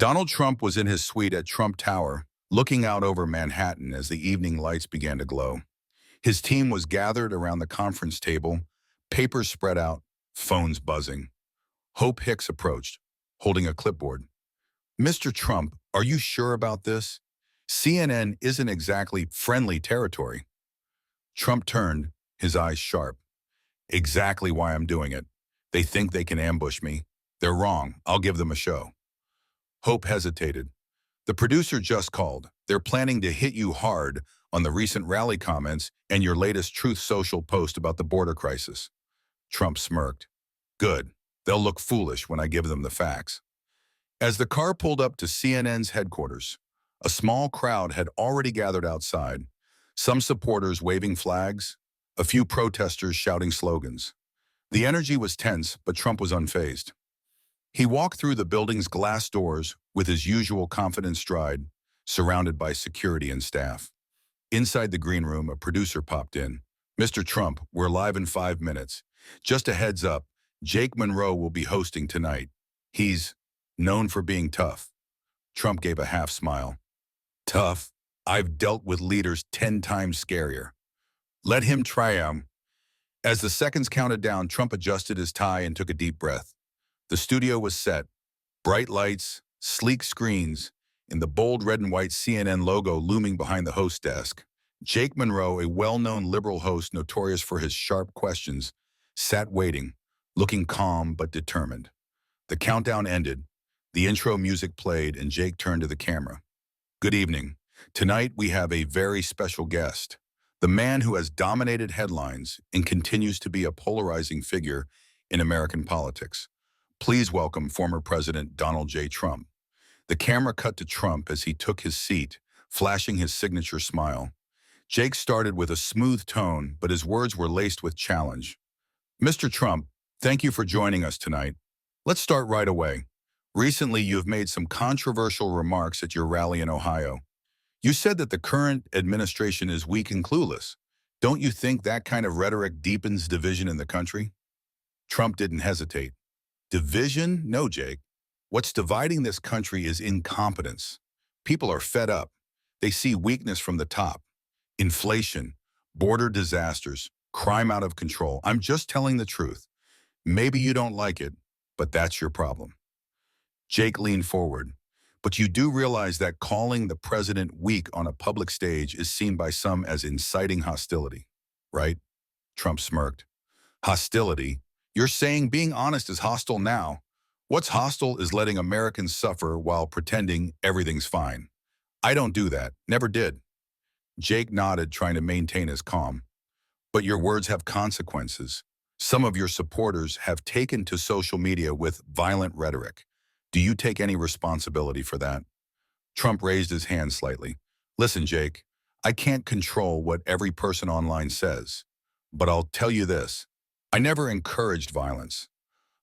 Donald Trump was in his suite at Trump Tower, looking out over Manhattan as the evening lights began to glow. His team was gathered around the conference table, papers spread out, phones buzzing. Hope Hicks approached, holding a clipboard. "Mr. Trump, are you sure about this? CNN isn't exactly friendly territory." Trump turned, his eyes sharp. "Exactly why I'm doing it. They think they can ambush me. They're wrong. I'll give them a show." Hope hesitated. "The producer just called. They're planning to hit you hard on the recent rally comments and your latest Truth Social post about the border crisis." Trump smirked. "Good. They'll look foolish when I give them the facts." As the car pulled up to CNN's headquarters, a small crowd had already gathered outside, some supporters waving flags, a few protesters shouting slogans. The energy was tense, but Trump was unfazed. He walked through the building's glass doors with his usual confident stride, surrounded by security and staff. Inside the green room, a producer popped in. "Mr. Trump, we're live in 5 minutes. Just a heads up, Jake Monroe will be hosting tonight. He's known for being tough." Trump gave a half smile. "Tough? I've dealt with leaders 10 times scarier. Let him try 'em." As the seconds counted down, Trump adjusted his tie and took a deep breath. The studio was set. Bright lights, sleek screens, and the bold red and white CNN logo looming behind the host desk. Jake Monroe, a well-known liberal host notorious for his sharp questions, sat waiting, looking calm but determined. The countdown ended. The intro music played, and Jake turned to the camera. "Good evening. Tonight we have a very special guest. The man who has dominated headlines and continues to be a polarizing figure in American politics. Please welcome former President Donald J. Trump." The camera cut to Trump as he took his seat, flashing his signature smile. Jake started with a smooth tone, but his words were laced with challenge. "Mr. Trump, thank you for joining us tonight. Let's start right away. Recently, you have made some controversial remarks at your rally in Ohio. You said that the current administration is weak and clueless. Don't you think that kind of rhetoric deepens division in the country?" Trump didn't hesitate. "Division? No, Jake. What's dividing this country is incompetence. People are fed up. They see weakness from the top. Inflation, border disasters, crime out of control. I'm just telling the truth. Maybe you don't like it, but that's your problem." Jake leaned forward. "But you do realize that calling the president weak on a public stage is seen by some as inciting hostility, right?" Trump smirked. "Hostility? You're saying being honest is hostile now. What's hostile is letting Americans suffer while pretending everything's fine. I don't do that. Never did." Jake nodded, trying to maintain his calm. "But your words have consequences. Some of your supporters have taken to social media with violent rhetoric. Do you take any responsibility for that?" Trump raised his hand slightly. "Listen, Jake, I can't control what every person online says. But I'll tell you this. I never encouraged violence.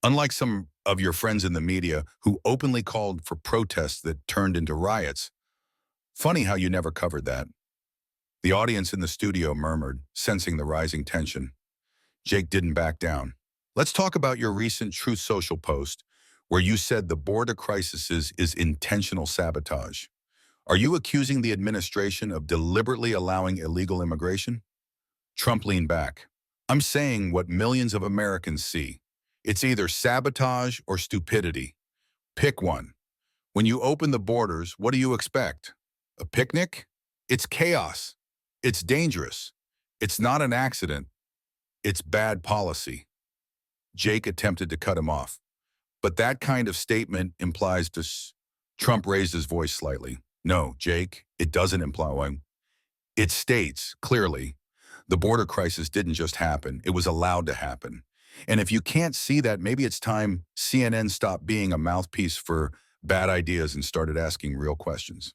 Unlike some of your friends in the media who openly called for protests that turned into riots. Funny how you never covered that." The audience in the studio murmured, sensing the rising tension. Jake didn't back down. "Let's talk about your recent Truth Social post, where you said the border crisis is intentional sabotage. Are you accusing the administration of deliberately allowing illegal immigration?" Trump leaned back. "I'm saying what millions of Americans see. It's either sabotage or stupidity. Pick one. When you open the borders, what do you expect? A picnic? It's chaos. It's dangerous. It's not an accident. It's bad policy." Jake attempted to cut him off. "But that kind of statement implies this." Trump raised his voice slightly. "No, Jake, it doesn't imply one. It states, clearly, the border crisis didn't just happen. It was allowed to happen. And if you can't see that, maybe it's time CNN stopped being a mouthpiece for bad ideas and started asking real questions."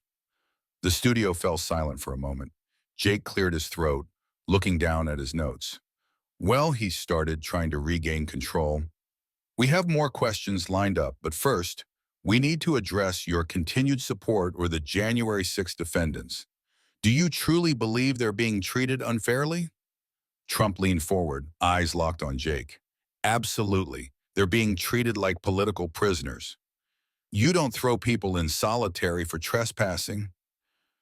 The studio fell silent for a moment. Jake cleared his throat, looking down at his notes. "Well," he started, trying to regain control, "we have more questions lined up, but first, we need to address your continued support or the January 6th defendants. Do you truly believe they're being treated unfairly?" Trump leaned forward, eyes locked on Jake. "Absolutely. They're being treated like political prisoners. You don't throw people in solitary for trespassing.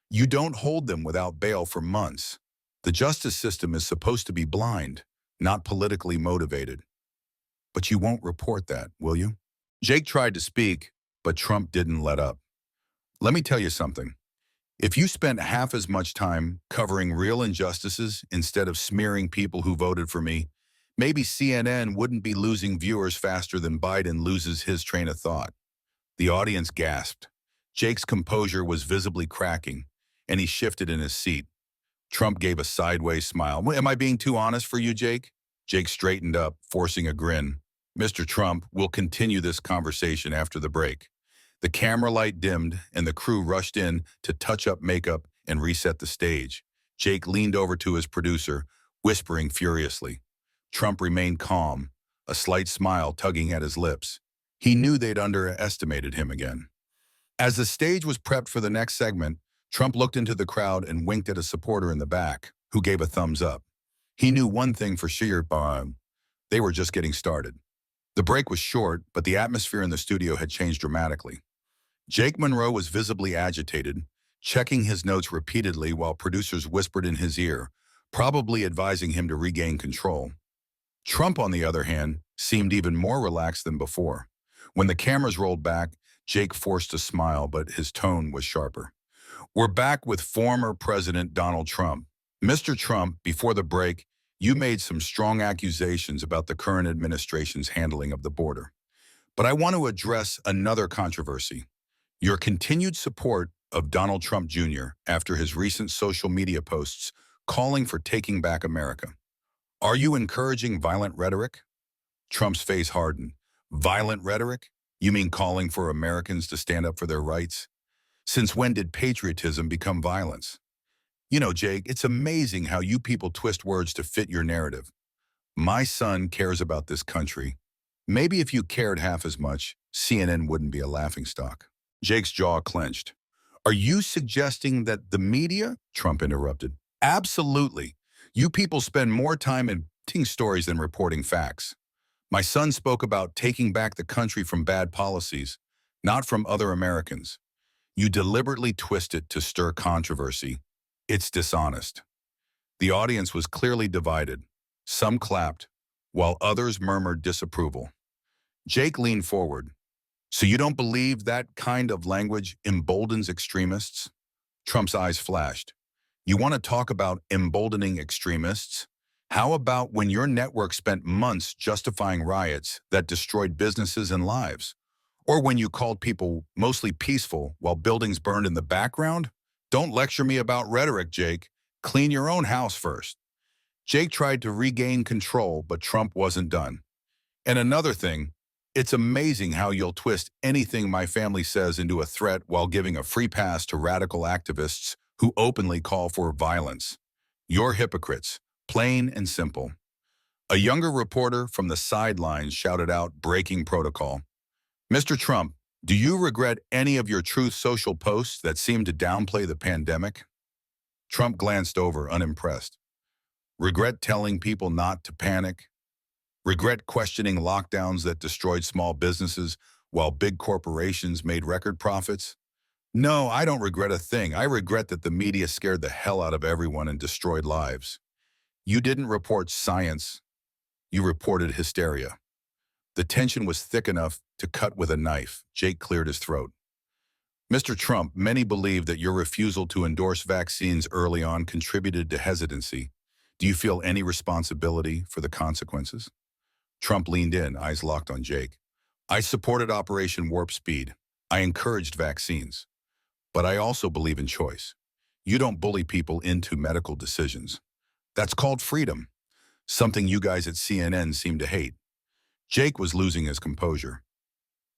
You don't hold them without bail for months. The justice system is supposed to be blind, not politically motivated. But you won't report that, will you? Jake tried to speak, but Trump didn't let up. Let me tell you something. If you spent half as much time covering real injustices instead of smearing people who voted for me, maybe CNN wouldn't be losing viewers faster than Biden loses his train of thought. The audience gasped. Jake's composure was visibly cracking, and he shifted in his seat. Trump gave a sideways smile. Am I being too honest for you, Jake? Jake straightened up, forcing a grin. Mr. Trump, we'll continue this conversation after the break. The camera light dimmed, and the crew rushed in to touch up makeup and reset the stage. Jake leaned over to his producer, whispering furiously. Trump remained calm, a slight smile tugging at his lips. He knew they'd underestimated him again. As the stage was prepped for the next segment, Trump looked into the crowd and winked at a supporter in the back, who gave a thumbs up. He knew one thing for sure, they were just getting started. The break was short, but the atmosphere in the studio had changed dramatically. Jake Monroe was visibly agitated, checking his notes repeatedly while producers whispered in his ear, probably advising him to regain control. Trump, on the other hand, seemed even more relaxed than before. When the cameras rolled back, Jake forced a smile, but his tone was sharper. We're back with former President Donald Trump. Mr. Trump, before the break, you made some strong accusations about the current administration's handling of the border. But I want to address another controversy. Your continued support of Donald Trump Jr. after his recent social media posts calling for taking back America. Are you encouraging violent rhetoric? Trump's face hardened. Violent rhetoric? You mean calling for Americans to stand up for their rights? Since when did patriotism become violence? You know, Jake, it's amazing how you people twist words to fit your narrative. My son cares about this country. Maybe if you cared half as much, CNN wouldn't be a laughingstock. Jake's jaw clenched. Are you suggesting that the media? Trump interrupted. Absolutely. You people spend more time inventing stories than reporting facts. My son spoke about taking back the country from bad policies, not from other Americans. You deliberately twist it to stir controversy. It's dishonest. The audience was clearly divided. Some clapped, while others murmured disapproval. Jake leaned forward. So you don't believe that kind of language emboldens extremists? Trump's eyes flashed. You want to talk about emboldening extremists? How about when your network spent months justifying riots that destroyed businesses and lives? Or when you called people mostly peaceful while buildings burned in the background? Don't lecture me about rhetoric, Jake. Clean your own house first. Jake tried to regain control, but Trump wasn't done. And another thing, it's amazing how you'll twist anything my family says into a threat while giving a free pass to radical activists who openly call for violence. You're hypocrites, plain and simple. A younger reporter from the sidelines shouted out, breaking protocol. Mr. Trump, do you regret any of your Truth Social posts that seem to downplay the pandemic? Trump glanced over, unimpressed. Regret telling people not to panic? Regret questioning lockdowns that destroyed small businesses while big corporations made record profits? No, I don't regret a thing. I regret that the media scared the hell out of everyone and destroyed lives. You didn't report science. You reported hysteria. The tension was thick enough to cut with a knife. Jake cleared his throat. Mr. Trump, many believe that your refusal to endorse vaccines early on contributed to hesitancy. Do you feel any responsibility for the consequences? Trump leaned in, eyes locked on Jake. I supported Operation Warp Speed. I encouraged vaccines. But I also believe in choice. You don't bully people into medical decisions. That's called freedom, something you guys at CNN seem to hate. Jake was losing his composure.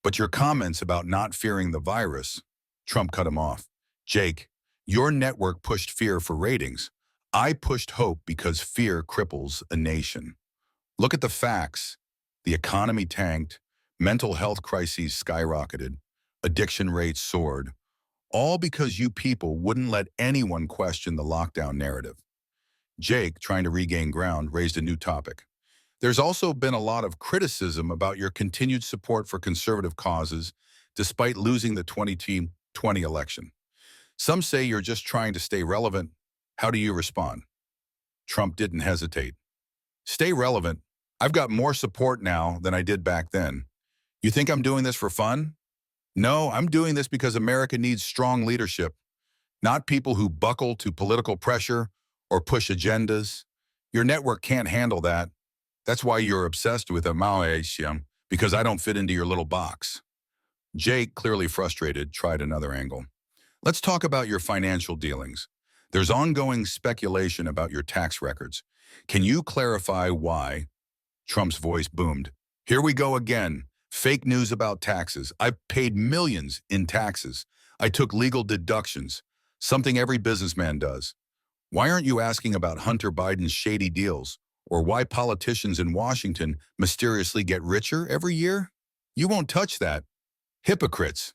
But your comments about not fearing the virus, Trump cut him off. Jake, your network pushed fear for ratings. I pushed hope because fear cripples a nation. Look at the facts. The economy tanked, mental health crises skyrocketed, addiction rates soared, all because you people wouldn't let anyone question the lockdown narrative. Jake, trying to regain ground, raised a new topic. There's also been a lot of criticism about your continued support for conservative causes, despite losing the 2020 election. Some say you're just trying to stay relevant. How do you respond? Trump didn't hesitate. Stay relevant. I've got more support now than I did back then. You think I'm doing this for fun? No, I'm doing this because America needs strong leadership, not people who buckle to political pressure or push agendas. Your network can't handle that. That's why you're obsessed with Malaysia, because I don't fit into your little box. Jake, clearly frustrated, tried another angle. Let's talk about your financial dealings. There's ongoing speculation about your tax records. Can you clarify why? Trump's voice boomed. Here we go again. Fake news about taxes. I've paid millions in taxes. I took legal deductions, something every businessman does. Why aren't you asking about Hunter Biden's shady deals, or why politicians in Washington mysteriously get richer every year? You won't touch that. Hypocrites.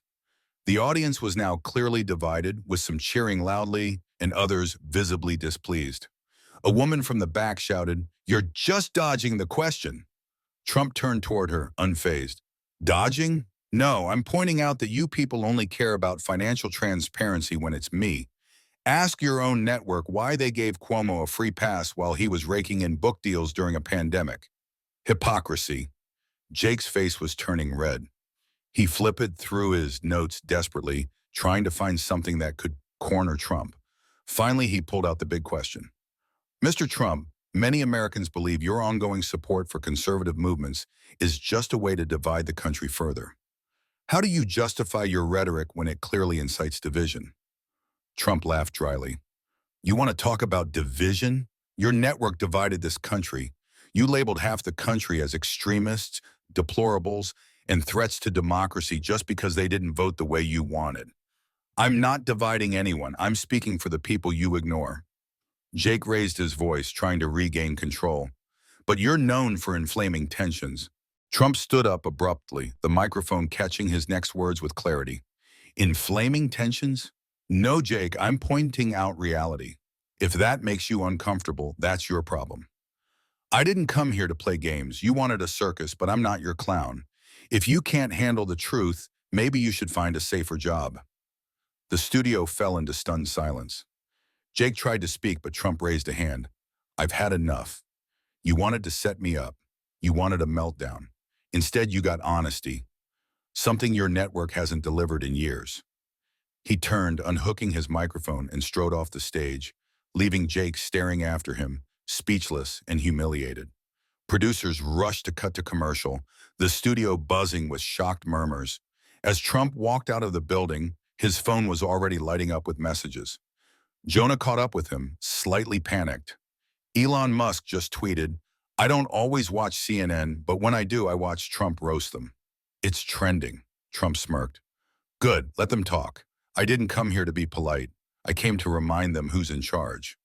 The audience was now clearly divided, with some cheering loudly and others visibly displeased. A woman from the back shouted, "You're just dodging the question." Trump turned toward her, unfazed. Dodging? No, I'm pointing out that you people only care about financial transparency when it's me. Ask your own network why they gave Cuomo a free pass while he was raking in book deals during a pandemic. Hypocrisy. Jake's face was turning red. He flipped through his notes desperately, trying to find something that could corner Trump. Finally, he pulled out the big question. Mr. Trump, many Americans believe your ongoing support for conservative movements is just a way to divide the country further. How do you justify your rhetoric when it clearly incites division? Trump laughed dryly. You want to talk about division? Your network divided this country. You labeled half the country as extremists, deplorables, and threats to democracy just because they didn't vote the way you wanted. I'm not dividing anyone. I'm speaking for the people you ignore. Jake raised his voice, trying to regain control. But you're known for inflaming tensions. Trump stood up abruptly, the microphone catching his next words with clarity. Inflaming tensions? No, Jake, I'm pointing out reality. If that makes you uncomfortable, that's your problem. I didn't come here to play games. You wanted a circus, but I'm not your clown. If you can't handle the truth, maybe you should find a safer job. The studio fell into stunned silence. Jake tried to speak, but Trump raised a hand. I've had enough. You wanted to set me up. You wanted a meltdown. Instead, you got honesty, something your network hasn't delivered in years. He turned, unhooking his microphone, and strode off the stage, leaving Jake staring after him, speechless and humiliated. Producers rushed to cut to commercial, the studio buzzing with shocked murmurs. As Trump walked out of the building, his phone was already lighting up with messages. Jonah caught up with him, slightly panicked. Elon Musk just tweeted, I don't always watch CNN, but when I do, I watch Trump roast them. It's trending, Trump smirked. Good, let them talk. I didn't come here to be polite. I came to remind them who's in charge.